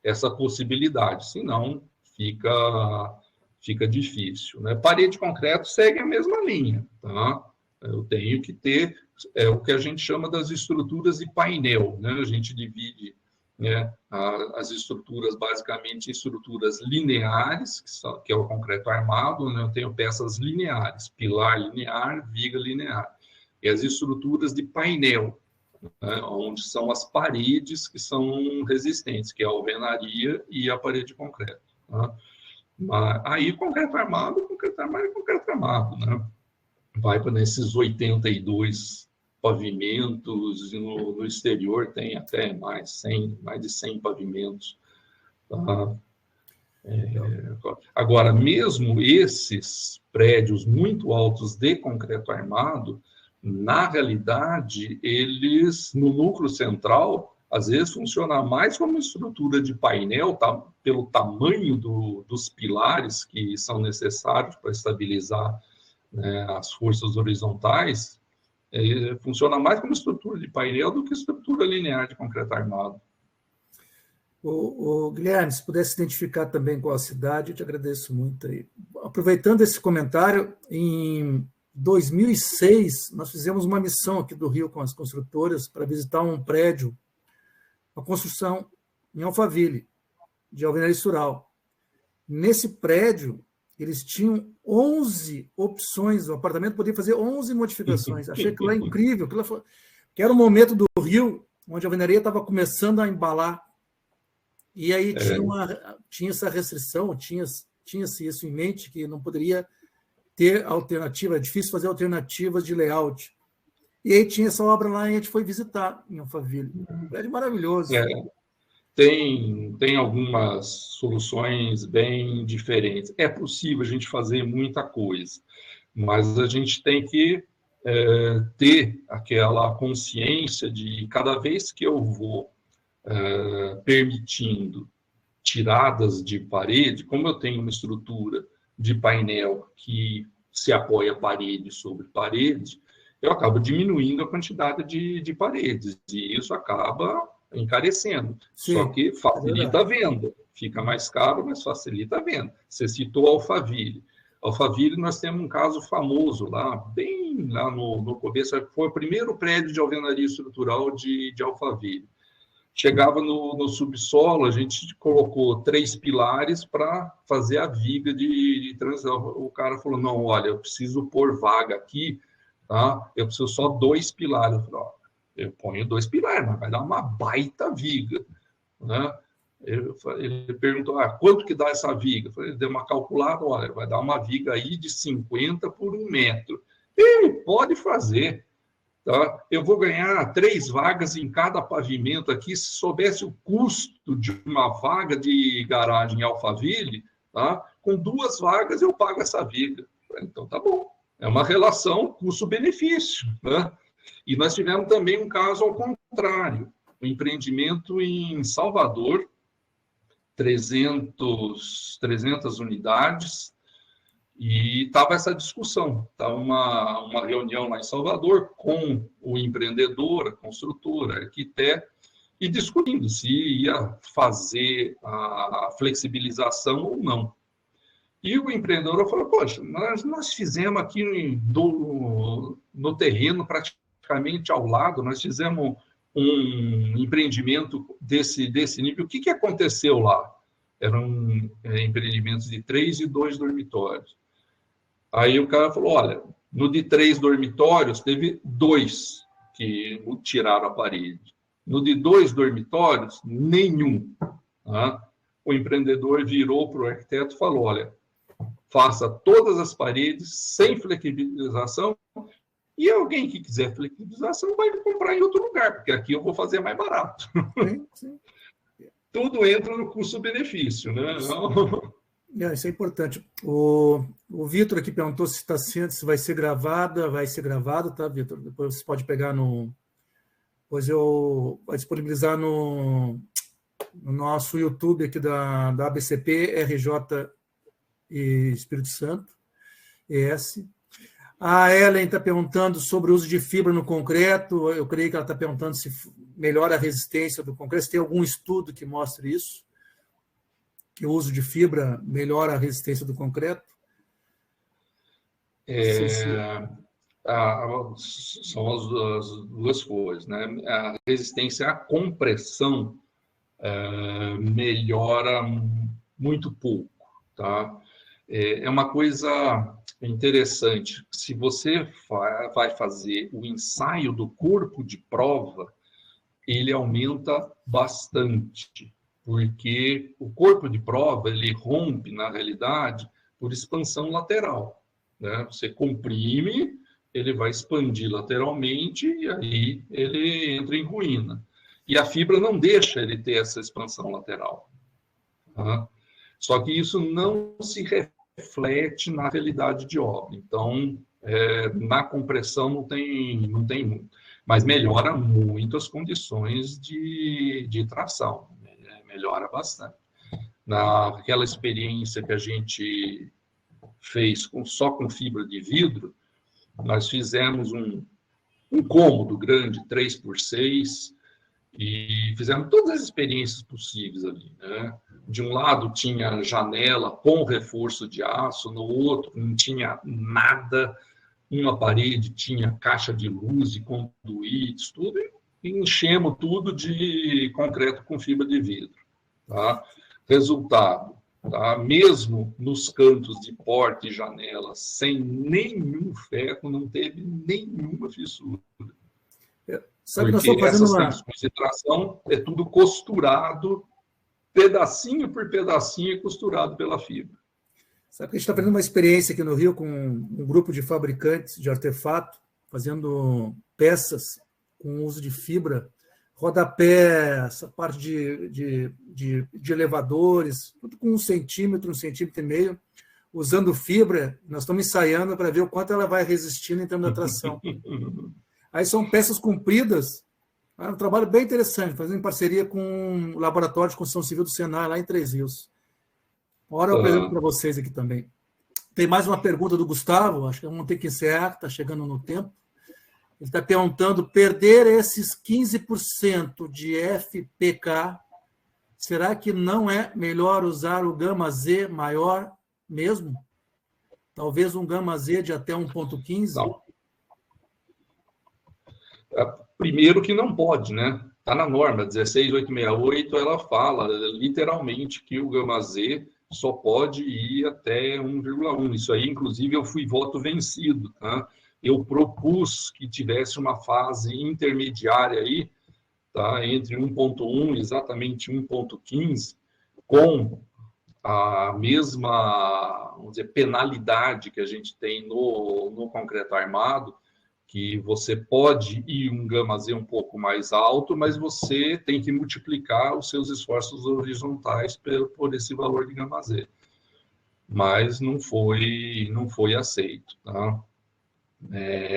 essa possibilidade, senão fica difícil, né? Parede de concreto segue a mesma linha, tá? Eu tenho que ter o que a gente chama das estruturas de painel, né? A gente divide, né, as estruturas basicamente em estruturas lineares, que é o concreto armado, né? Eu tenho peças lineares, pilar linear, viga linear, e as estruturas de painel, né, onde são as paredes que são resistentes, que é a alvenaria e a parede de concreto. Tá? Mas, aí, concreto armado é concreto armado, né? Vai para nesses 82 pavimentos, e no exterior tem até mais de 100 pavimentos. Tá? Agora, mesmo esses prédios muito altos de concreto armado, na realidade, eles, no núcleo central, às vezes funciona mais como estrutura de painel, tá? Pelo tamanho dos pilares que são necessários para estabilizar, né, as forças horizontais, funciona mais como estrutura de painel do que estrutura linear de concreto armado. O Guilherme, se pudesse identificar também qual a cidade, eu te agradeço muito aí. Aproveitando esse comentário, em 2006, nós fizemos uma missão aqui do Rio com as construtoras para visitar um prédio, uma construção em Alphaville, de alvenaria estrutural. Nesse prédio, eles tinham 11 opções, o apartamento podia fazer 11 modificações. Achei aquilo lá incrível, que era o momento do Rio, onde a alvenaria estava começando a embalar. E aí tinha essa restrição, tinha-se isso em mente, que não poderia ter alternativa, é difícil fazer alternativas de layout. E aí tinha essa obra lá e a gente foi visitar em Alphaville. Um prédio maravilhoso. Tem algumas soluções bem diferentes. É possível a gente fazer muita coisa, mas a gente tem que ter aquela consciência de cada vez que eu vou permitindo tiradas de parede, como eu tenho uma estrutura de painel que se apoia parede sobre parede, eu acabo diminuindo a quantidade de paredes, e isso acaba encarecendo. Sim, só que facilita a venda. Fica mais caro, mas facilita a venda. Você citou Alphaville. Alphaville, nós temos um caso famoso lá, bem lá no começo, foi o primeiro prédio de alvenaria estrutural de Alphaville. Chegava no subsolo, a gente colocou 3 pilares para fazer a viga de transição. O cara falou, não, olha, eu preciso pôr vaga aqui, tá? Eu preciso só 2 pilares. Eu falei, ó, eu ponho 2 pilares, mas vai dar uma baita viga, né? Ele perguntou, quanto que dá essa viga? Eu falei, deu uma calculada, olha, vai dar uma viga aí de 50 por 1 metro. Ele pode fazer. Tá? Eu vou ganhar 3 vagas em cada pavimento aqui. Se soubesse o custo de uma vaga de garagem em Alphaville, tá? Com 2 vagas eu pago essa viga. Então tá bom. É uma relação custo-benefício. Né? E nós tivemos também um caso ao contrário. Um empreendimento em Salvador, 300 unidades, e estava essa discussão, estava uma reunião lá em Salvador com o empreendedor, a construtora, a arquiteto, e discutindo se ia fazer a flexibilização ou não. E o empreendedor falou, poxa, nós fizemos aqui no terreno, praticamente ao lado, nós fizemos um empreendimento desse nível. O que aconteceu lá? Eram empreendimentos de 3 e 2 dormitórios. Aí o cara falou, olha, no de 3 dormitórios, teve 2 que tiraram a parede. No de 2 dormitórios, nenhum. Tá? O empreendedor virou para o arquiteto e falou, olha, faça todas as paredes sem flexibilização, e alguém que quiser flexibilização vai comprar em outro lugar, porque aqui eu vou fazer mais barato. Sim, sim. Tudo entra no custo-benefício, né? Isso é importante. O Vitor aqui perguntou se vai ser gravada, vai ser gravado, tá, Vitor? Depois você pode pegar Depois eu vou disponibilizar no nosso YouTube aqui da ABCP, RJ e Espírito Santo, ES. A Ellen está perguntando sobre o uso de fibra no concreto. Eu creio que ela está perguntando se melhora a resistência do concreto, se tem algum estudo que mostre isso. que o uso de fibra melhora a resistência do concreto? São as duas coisas, né? A resistência à compressão melhora muito pouco, tá? É uma coisa interessante. Se você vai fazer o ensaio do corpo de prova, ele aumenta bastante, porque o corpo de prova ele rompe, na realidade, por expansão lateral, né? Você comprime, ele vai expandir lateralmente e aí ele entra em ruína. E a fibra não deixa ele ter essa expansão lateral. Tá? Só que isso não se reflete na realidade de obra. Então, na compressão não tem muito. Mas melhora muito as condições de tração. Melhora bastante. Naquela experiência que a gente fez só com fibra de vidro, nós fizemos um cômodo grande, 3x6, e fizemos todas as experiências possíveis ali, né? De um lado tinha janela com reforço de aço, no outro não tinha nada, uma parede tinha caixa de luz e conduítes, tudo, e enchemos tudo de concreto com fibra de vidro. Tá? Resultado, tá? Mesmo nos cantos de porta e janela, sem nenhum ferro, não teve nenhuma fissura. Sabe, porque essas tensões de tração é tudo costurado, pedacinho por pedacinho, costurado pela fibra. Sabe que a gente está fazendo uma experiência aqui no Rio com um grupo de fabricantes de artefato, fazendo peças com uso de fibra, rodapé, essa parte de elevadores, tudo com 1 centímetro, 1,5 centímetros, usando fibra. Nós estamos ensaiando para ver o quanto ela vai resistindo em termos de tração. Aí são peças compridas, é um trabalho bem interessante, fazendo em parceria com o Laboratório de Construção Civil do Senai, lá em Três Rios. Uma hora eu apresento para vocês aqui também. Tem mais uma pergunta do Gustavo, acho que vamos ter que encerrar, está chegando no tempo. Ele está perguntando, perder esses 15% de FPK, será que não é melhor usar o gama Z maior mesmo? Talvez um gama Z de até 1,15? Não. Primeiro que não pode, né? Está na norma 16868, ela fala literalmente que o gama Z só pode ir até 1,1. Isso aí, inclusive, eu fui voto vencido, tá? Eu propus que tivesse uma fase intermediária aí, tá? Entre 1,1 exatamente 1,15, com a mesma, vamos dizer, penalidade que a gente tem no concreto armado, que você pode ir um gama Z um pouco mais alto, mas você tem que multiplicar os seus esforços horizontais por esse valor de gama Z. Mas não foi aceito. Tá?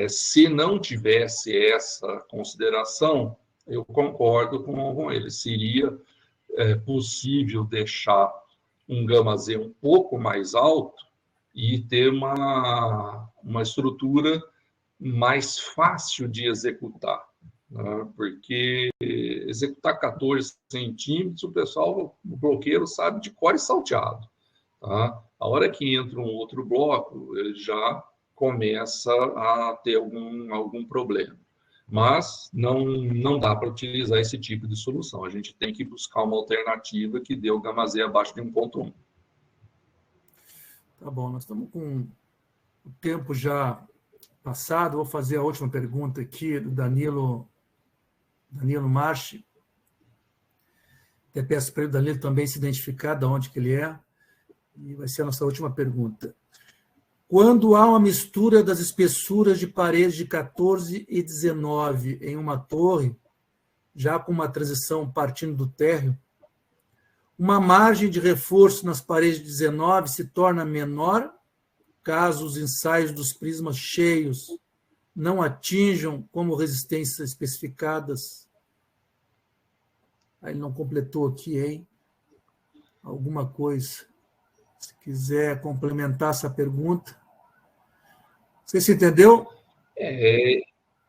Se não tivesse essa consideração, eu concordo com ele. Seria possível deixar um gama Z um pouco mais alto e ter uma estrutura mais fácil de executar, né? Porque executar 14 centímetros, o pessoal, o bloqueiro, sabe de cor e salteado. Tá? A hora que entra um outro bloco, ele já começa a ter algum problema. Mas não dá para utilizar esse tipo de solução. A gente tem que buscar uma alternativa que dê o gama Z abaixo de 1,1. Tá bom, nós estamos com o tempo já passado. Vou fazer a última pergunta aqui do Danilo Marchi. Até peço para o Danilo também se identificar de onde que ele é. E vai ser a nossa última pergunta. Quando há uma mistura das espessuras de paredes de 14 e 19 em uma torre, já com uma transição partindo do térreo, uma margem de reforço nas paredes de 19 se torna menor caso os ensaios dos prismas cheios não atinjam como resistências especificadas. Aí ele não completou aqui, hein? Alguma coisa. Se quiser complementar essa pergunta. Você se entendeu?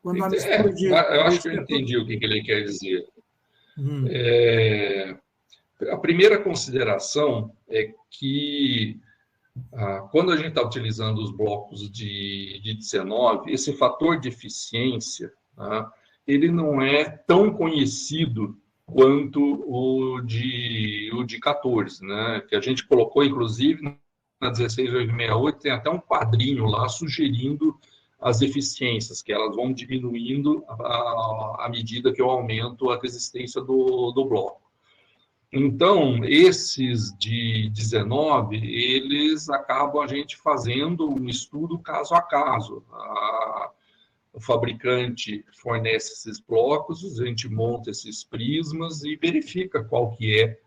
Quando a mistura eu acho que eu entendi o que ele quer dizer. A primeira consideração é que, quando a gente está utilizando os blocos de 19, esse fator de eficiência, ele não é tão conhecido quanto o de 14, né? Que a gente colocou, inclusive, na 16868, tem até um quadrinho lá sugerindo as eficiências, que elas vão diminuindo à medida que eu aumento a resistência do bloco. Então, esses de 19, eles acabam a gente fazendo um estudo caso a caso. O fabricante fornece esses blocos, a gente monta esses prismas e verifica qual que é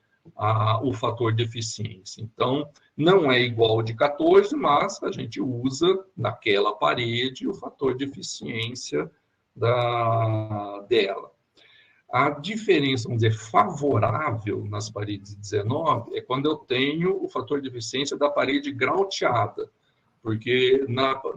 o fator de eficiência. Então, não é igual ao de 14, mas a gente usa naquela parede o fator de eficiência dela. A diferença, vamos dizer, favorável nas paredes 19 é quando eu tenho o fator de eficiência da parede grauteada, porque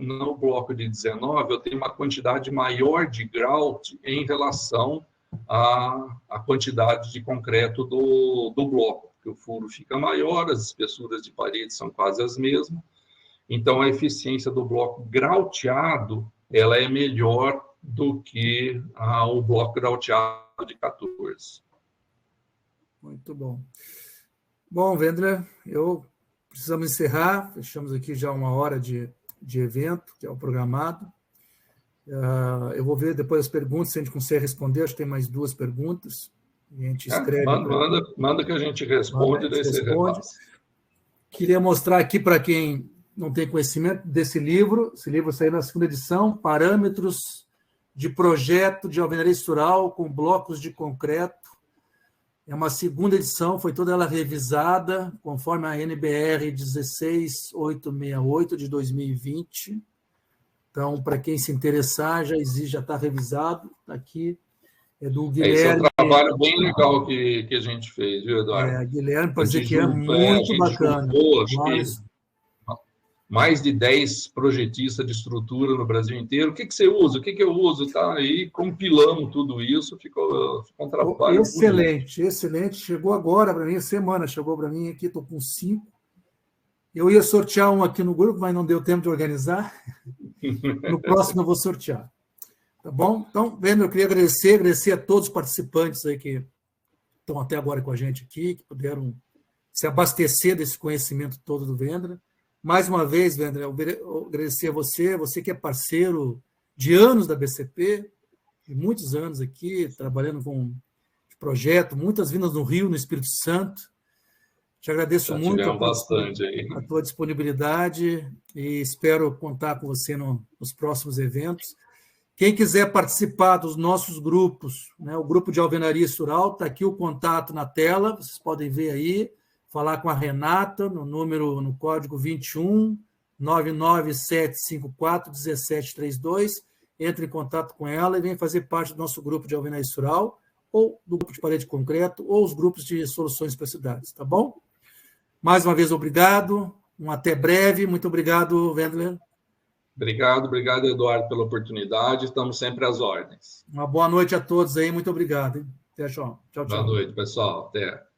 no bloco de 19 eu tenho uma quantidade maior de grout em relação à quantidade de concreto do bloco, porque o furo fica maior, as espessuras de parede são quase as mesmas, então a eficiência do bloco grauteado ela é melhor do que o bloco grauteado de 14. Muito bom. Bom, Wendler, precisamos encerrar, fechamos aqui já 1 hora de evento, que é o programado. Eu vou ver depois as perguntas, se a gente consegue responder, acho que tem mais 2 perguntas. A gente escreve. Manda que a gente responde, daí você repassa. Queria mostrar aqui para quem não tem conhecimento desse livro, esse livro saiu na 2ª edição, Parâmetros de Projeto de Alvenaria Estrutural com Blocos de Concreto. É uma 2ª edição, foi toda ela revisada, conforme a NBR 16868 de 2020. Então, para quem se interessar, já está revisado. Está aqui, é do Guilherme. Esse é um trabalho bem legal que a gente fez, viu, Eduardo? Guilherme, para dizer que é muito bacana. Mais de 10 projetistas de estrutura no Brasil inteiro. O que você usa? O que eu uso? Tá aí, compilamos tudo isso, ficou um trabalho excelente, bonito. Excelente. Chegou agora para mim, semana chegou para mim aqui, estou com 5. Eu ia sortear um aqui no grupo, mas não deu tempo de organizar. No próximo eu vou sortear. Tá bom? Então, Wendler, eu queria agradecer a todos os participantes aí que estão até agora com a gente aqui, que puderam se abastecer desse conhecimento todo do Wendler. Mais uma vez, Wendler, eu agradecer a você que é parceiro de anos da BCP, de muitos anos aqui, trabalhando com projeto, muitas vindas no Rio, no Espírito Santo. Te agradeço muito a tua disponibilidade e espero contar com você nos próximos eventos. Quem quiser participar dos nossos grupos, né, o grupo de Alvenaria Estrutural, está aqui o contato na tela, vocês podem ver aí, falar com a Renata no código 21 99754 1732. Entre em contato com ela e vem fazer parte do nosso grupo de Alvenaria Estrutural, ou do grupo de parede de concreto, ou os grupos de soluções para cidades, tá bom? Mais uma vez, obrigado. Até breve. Muito obrigado, Wendler. Obrigado, Eduardo, pela oportunidade. Estamos sempre às ordens. Uma boa noite a todos aí. Muito obrigado. Hein? Até, tchau. Boa noite, pessoal. Até.